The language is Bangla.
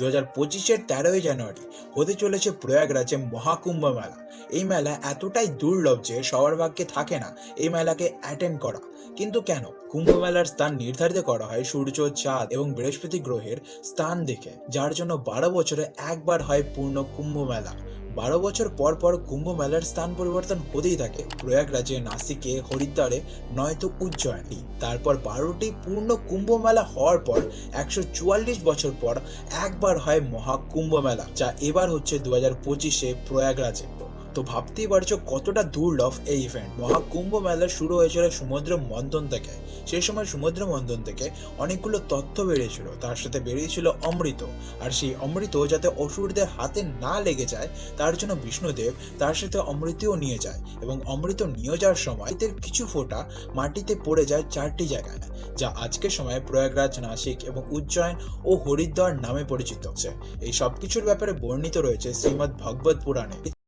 2025-এর 13ই জানুয়ারি হতে চলেছে প্রয়াগরাজে মহাকুম্ভ মেলা। এই মেলা এতটাই দুর্লভ যে সবার ভাগ্যে থাকে না এই মেলাকে অ্যাটেন্ড করা। কিন্তু কেন? কুম্ভ মেলার স্থান নির্ধারিত করা হয় সূর্য, চাঁদ এবং বৃহস্পতি গ্রহের স্থান দেখে, যার জন্য 12 বছরে একবার হয় পূর্ণ কুম্ভ মেলা। 12 বছর পর পর কুম্ভ মেলার স্থান পরিবর্তন হতেই থাকে, প্রয়াগরাজে, নাসিকে, হরিদ্বারে, নয়তো উজ্জয়িনী। তারপর 12টি পূর্ণ কুম্ভ মেলা হওয়ার পর 144 বছর পর একবার হয় মহাকুম্ভ মেলা, যা এবার হচ্ছে 2025-এ প্রয়াগরাজে। তো ভাবতেই পারছো কতটা দুর্লভ এই ইভেন্ট। মহাকুম্ভ মেলা শুরু হয়েছিল সমুদ্র মন্থন থেকে। সেই সময় সমুদ্র মন্থন থেকে অনেকগুলো তথ্য বেরিয়েছিল, তার সাথে বেরিয়েছিল অমৃত। আর সেই অমৃত যাতে অসুরদের হাতে না লেগে যায় তার জন্য বিষ্ণুদেব তার সাথে অমৃতও নিয়ে যায়, এবং অমৃত নিয়ে যাওয়ার সময় এর কিছু ফোঁটা মাটিতে পড়ে যায় 4টি জায়গায়, যা আজকের সময় প্রয়াগরাজ, নাসিক এবং উজ্জয়ন ও হরিদ্বার নামে পরিচিত হচ্ছে। এই সবকিছুর ব্যাপারে বর্ণিত রয়েছে শ্রীমদ্ ভগবত পুরাণে।